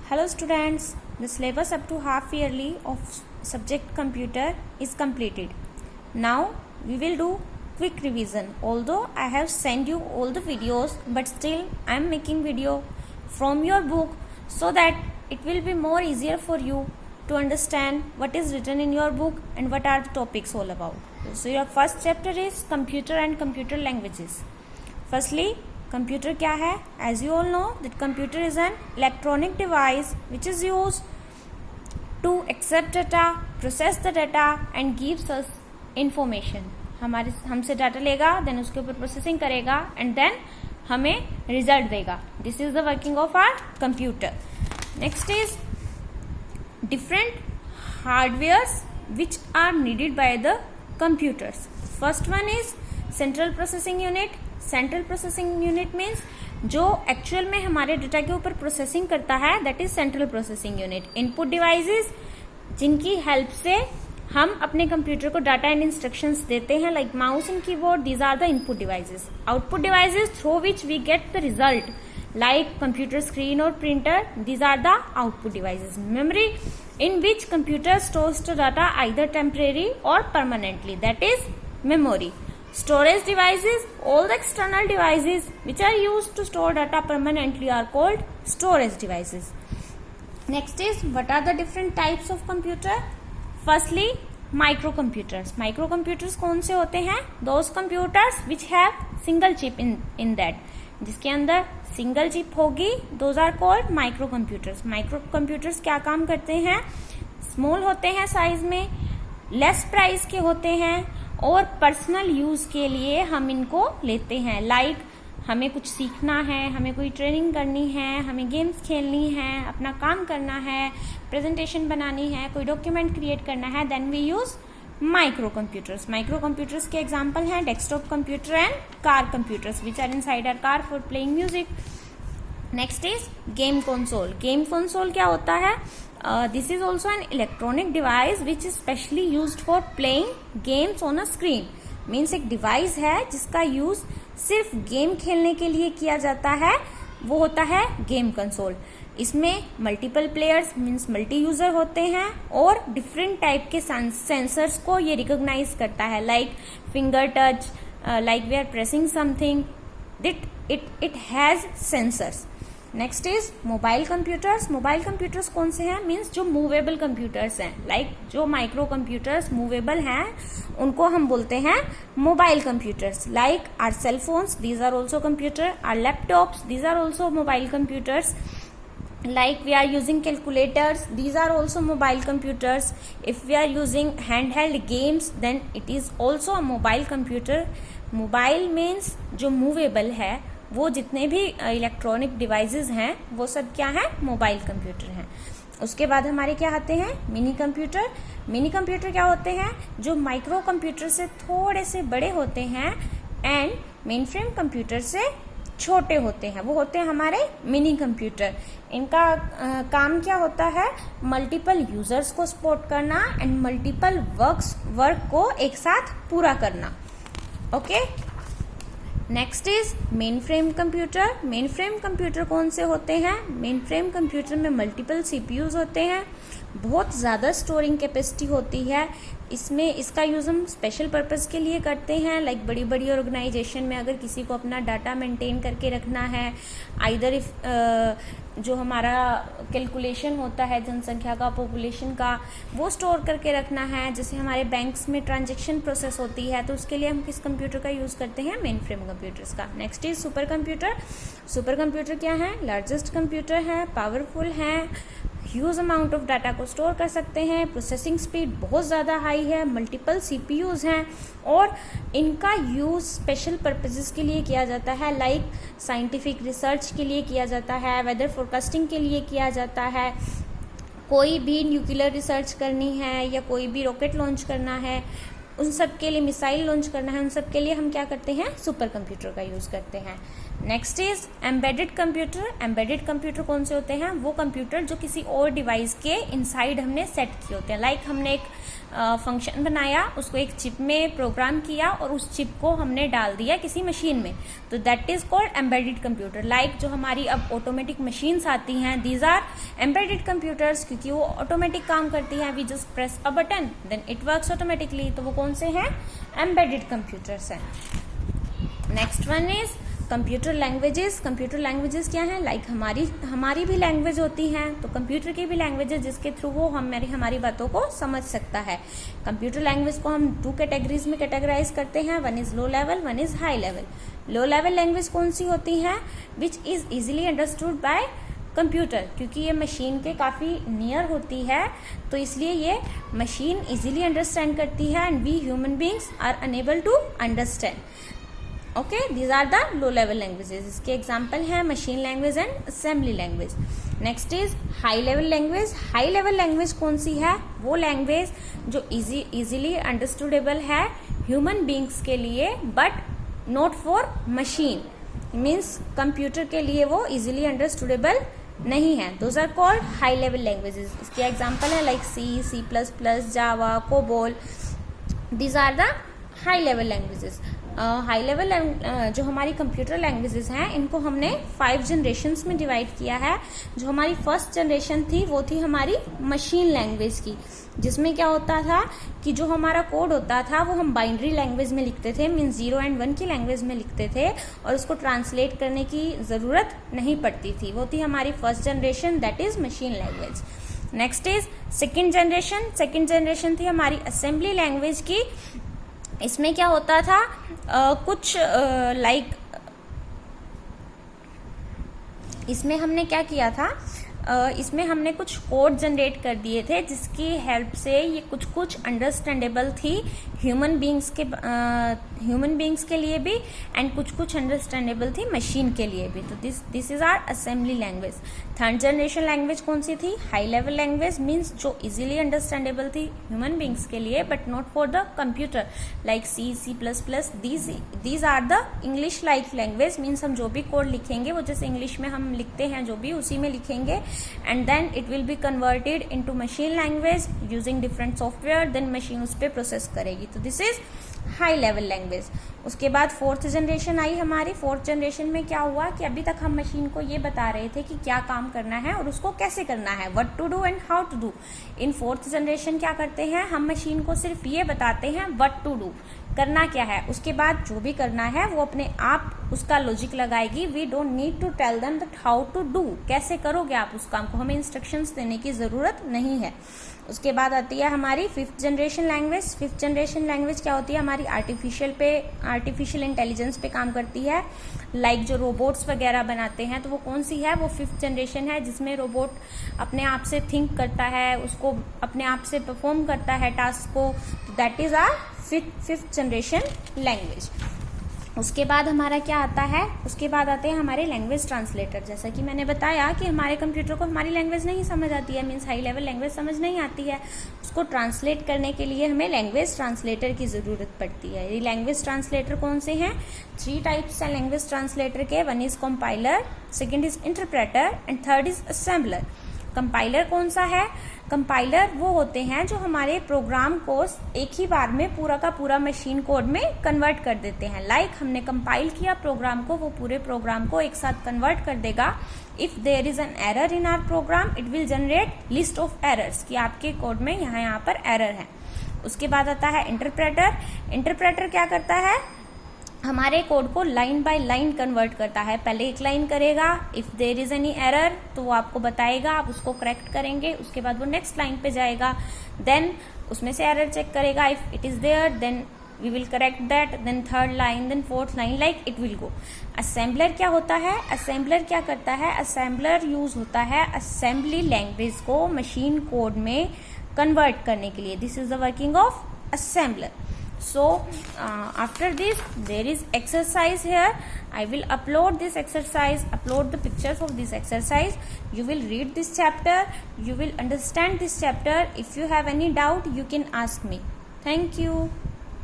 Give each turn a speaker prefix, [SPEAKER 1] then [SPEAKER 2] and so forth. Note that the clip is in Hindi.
[SPEAKER 1] Hello students, the syllabus up to half yearly of subject computer is completed. Now we will do quick revision. Although I have sent you all the videos, but still I am making video from your book so that it will be more easier for you to understand what is written in your book and what are the topics all about. So your first chapter is computer and computer languages. Firstly, computer क्या है? As you all know that computer is an electronic device which is used to accept data, process the data and gives us information. हमसे डाटा लेगा, देन उसके ऊपर प्रोसेसिंग करेगा एंड देन हमें रिजल्ट देगा. This is the working of our computer. Next is different hardwares which are needed by the computers. First one is central processing unit. Central processing unit means जो एक्चुअल में हमारे डेटा के ऊपर प्रोसेसिंग करता है, that is central processing unit. Input devices जिनकी हेल्प से हम अपने कंप्यूटर को डाटा एंड इंस्ट्रक्शंस देते हैं, like mouse and keyboard, these are the input devices. Output devices through which we get the result, like computer screen और printer, these are the output devices. Memory in which computer stores the data either temporary or permanently, that is memory. Storage devices, all the external devices which are used to store data permanently are called storage devices. Next is, what are the different types of computer? Firstly, microcomputers. Microcomputers कौन से होते हैं? Those computers which have single chip in that, जिसके अंदर सिंगल चिप होगी, those are called micro computers. Micro computers क्या काम करते हैं? स्मॉल होते हैं साइज में, लेस प्राइस के होते हैं और पर्सनल यूज के लिए हम इनको लेते हैं. लाइक हमें कुछ सीखना है, हमें कोई ट्रेनिंग करनी है, हमें गेम्स खेलनी है, अपना काम करना है, प्रेजेंटेशन बनानी है, कोई डॉक्यूमेंट क्रिएट करना है, then we use micro computers. Micro computers के एग्जाम्पल हैं desktop computer and car computers which are inside our car for playing music. Next is game console. Game console क्या होता है? This is also an electronic device which is specially used for playing games on a screen. Means एक डिवाइस है जिसका यूज सिर्फ गेम खेलने के लिए किया जाता है, वो होता है गेम कंसोल. इसमें multiple players means multi user होते हैं और डिफरेंट टाइप के सेंसर्स को ये रिकॉग्नाइज करता है, like finger touch, like we are pressing something, it has sensors. Next is mobile computers. Mobile computers कौन से हैं? मीन्स जो मूवेबल कंप्यूटर्स हैं, लाइक जो माइक्रो कंप्यूटर्स मूवेबल हैं उनको हम बोलते हैं mobile computers. Like our cell phones, these are also computer. Our laptops, these are also mobile computers. Like we are using calculators, these are also mobile computers. If we are using handheld games, then it is also a mobile computer. Mobile means जो movable है, वो जितने भी इलेक्ट्रॉनिक डिवाइसेस हैं वो सब क्या है? मोबाइल कंप्यूटर हैं. उसके बाद हमारे क्या आते हैं? Mini computer. मिनी कंप्यूटर क्या होते हैं? जो माइक्रो कंप्यूटर से थोड़े से बड़े होते हैं एंड मेन फ्रेम कंप्यूटर से छोटे होते हैं, वो होते हैं हमारे मिनी कंप्यूटर. इनका काम क्या होता है? मल्टीपल यूजर्स को सपोर्ट करना एंड मल्टीपल वर्क को एक साथ पूरा करना. Okay. Next is main frame computer. Main frame computer कौन से होते हैं? मेन फ्रेम कंप्यूटर में मल्टीपल सीपीयूज होते हैं, बहुत ज़्यादा स्टोरिंग कैपेसिटी होती है. इसमें इसका यूज़ हम स्पेशल पर्पस के लिए करते हैं, लाइक बड़ी बड़ी ऑर्गेनाइजेशन में अगर किसी को अपना डाटा मेंटेन करके रखना है, आइदर इफ जो हमारा कैलकुलेशन होता है जनसंख्या का, पॉपुलेशन का, वो स्टोर करके रखना है. जैसे हमारे बैंक्स में ट्रांजैक्शन प्रोसेस होती है, तो उसके लिए हम किस कंप्यूटर का यूज़ करते हैं? मेन फ्रेम कंप्यूटर्स का. Next is super computer. Super computer क्या है? लार्जेस्ट कंप्यूटर है, पावरफुल है, ह्यूज अमाउंट ऑफ डाटा को स्टोर कर सकते हैं, प्रोसेसिंग स्पीड बहुत ज़्यादा हाई है, मल्टीपल सीपीयूज हैं और इनका यूज़ स्पेशल पर्पसेस के लिए किया जाता है, लाइक साइंटिफिक रिसर्च के लिए किया जाता है, वेदर फोरकास्टिंग के लिए किया जाता है, कोई भी न्यूक्लियर रिसर्च करनी है या कोई भी रॉकेट लॉन्च करना है, उन सब के लिए, मिसाइल लॉन्च करना है, उन सब के लिए हम क्या करते हैं? सुपर कंप्यूटर का यूज़ करते हैं. Next is embedded computer. Embedded computer कौन से होते हैं? वो कंप्यूटर जो किसी और डिवाइस के इनसाइड हमने सेट किए होते हैं। लाइक हमने एक फंक्शन बनाया, उसको एक चिप में प्रोग्राम किया और उस चिप को हमने डाल दिया किसी मशीन में, तो that is called embedded computer. Like जो हमारी अब ऑटोमेटिक मशीन्स आती हैं, दीज आर एम्बेडेड कंप्यूटर्स, क्योंकि वो ऑटोमेटिक काम करती हैं। We just press a button then it works automatically, तो वो कौन से हैं? एम्बेडेड कंप्यूटर्स हैं। Next one is computer languages. Computer languages क्या है? लाइक हमारी भी लैंग्वेज होती हैं, तो कंप्यूटर की भी लैंग्वेज है जिसके थ्रू वो हमारी बातों को समझ सकता है। कंप्यूटर लैंग्वेज को हम 2 कैटेगरीज में कैटेगराइज करते हैं, one is low level, one is high level. Low level language कौन सी होती है? Which is easily understood by computer, क्योंकि ये मशीन के काफी नियर होती है, तो इसलिए ये मशीन इजिली अंडरस्टैंड करती है and we human beings are unable to understand. Okay, these are the low level languages. इसके एग्जाम्पल हैं machine language and assembly language. Next is high level language. High level language कौन सी है? वो लैंग्वेज जो इजीली अंडरस्टूडेबल है ह्यूमन बींग्स के लिए, but not for machine. Means computer के लिए वो इजीली अंडरस्टूडेबल नहीं है। Those are called high level languages. इसके एग्जाम्पल है like C++, Java, COBOL. These are the high level languages. High level जो हमारी कंप्यूटर लैंग्वेजेस हैं, इनको हमने 5 जनरेशन्स में डिवाइड किया है। जो हमारी फर्स्ट जनरेशन थी वो थी हमारी मशीन लैंग्वेज की, जिसमें क्या होता था कि जो हमारा कोड होता था वो हम बाइनरी लैंग्वेज में लिखते थे, मीन्स 0 एंड 1 की लैंग्वेज में लिखते थे और उसको ट्रांसलेट करने की जरूरत नहीं पड़ती थी। वो थी हमारी first generation, that is machine language. Next is second generation. Second generation थी हमारी असेंबली लैंग्वेज की। इसमें क्या होता था, कुछ इसमें हमने क्या किया था, इसमें हमने कुछ कोड जनरेट कर दिए थे जिसकी हेल्प से ये कुछ अंडरस्टैंडेबल थी ह्यूमन बींग्स के लिए भी एंड कुछ अंडरस्टैंडेबल थी मशीन के लिए भी। तो this is our assembly language. Third generation language कौन सी थी? हाई लेवल लैंग्वेज, मीन्स जो इजीली अंडरस्टैंडेबल थी ह्यूमन बींग्स के लिए but not for the computer, like C++। These are the English like language, means हम जो भी कोड लिखेंगे वो जैसे इंग्लिश में हम लिखते हैं जो भी उसी में लिखेंगे, and then it will be converted into machine language using different software, then machine उस पे प्रोसेस करेगी। तो this is high level language. उसके बाद फोर्थ जनरेशन आई हमारी। फोर्थ जनरेशन में क्या हुआ कि अभी तक हम मशीन को ये बता रहे थे कि क्या काम करना है और उसको कैसे करना है, what to do and how to do. In fourth generation क्या करते हैं, हम मशीन को सिर्फ ये बताते हैं व्हाट टू डू, करना क्या है, उसके बाद जो भी करना है वो अपने आप उसका लॉजिक लगाएगी। We don't need to tell them that how to do, कैसे करोगे आप उस काम को, हमें इंस्ट्रक्शंस देने की जरूरत नहीं है। उसके बाद आती है हमारी fifth generation language. Fifth generation language क्या होती है, हमारी आर्टिफिशियल इंटेलिजेंस पे काम करती है। लाइक जो रोबोट्स वगैरह बनाते हैं तो वो कौन सी है, वो फिफ्थ जनरेशन है, जिसमें रोबोट अपने आप से थिंक करता है, उसको अपने आप से परफॉर्म करता है टास्क को। That is our fifth generation language. उसके बाद हमारा क्या आता है, उसके बाद आते हैं हमारे लैंग्वेज ट्रांसलेटर। जैसा कि मैंने बताया कि हमारे कंप्यूटर को हमारी लैंग्वेज नहीं समझ आती है, मीन्स हाई लेवल लैंग्वेज समझ नहीं आती है, उसको ट्रांसलेट करने के लिए हमें लैंग्वेज ट्रांसलेटर की जरूरत पड़ती है। ये लैंग्वेज ट्रांसलेटर कौन से हैं, 3 टाइप्स हैं लैंग्वेज ट्रांसलेटर के। One is compiler, second is interpreter and third is assembler. Compiler कौन सा है, कंपाइलर वो होते हैं जो हमारे प्रोग्राम को एक ही बार में पूरा का पूरा मशीन कोड में कन्वर्ट कर देते हैं। लाइक हमने कंपाइल किया प्रोग्राम को, वो पूरे प्रोग्राम को एक साथ कन्वर्ट कर देगा। If there is an error in our program it will generate list of errors, कि आपके कोड में यहाँ पर एरर है। उसके बाद आता है इंटरप्रेटर। इंटरप्रेटर क्या करता है, हमारे कोड को लाइन बाय लाइन कन्वर्ट करता है। पहले एक लाइन करेगा, if there is any error तो वो आपको बताएगा, आप उसको करेक्ट करेंगे। उसके बाद वो नेक्स्ट लाइन पे जाएगा, देन उसमें से एरर चेक करेगा, if it is there then we will correct that, then third line, then fourth line, like it will go. Assembler क्या होता है, असेंबलर क्या करता है, असेंबलर यूज होता है असेंबली लैंग्वेज को मशीन कोड में कन्वर्ट करने के लिए। This is the working of assembler. So after this there is exercise here. I will upload this exercise, upload the pictures of this exercise. You will read this chapter, you will understand this chapter. If you have any doubt you can ask me. Thank you.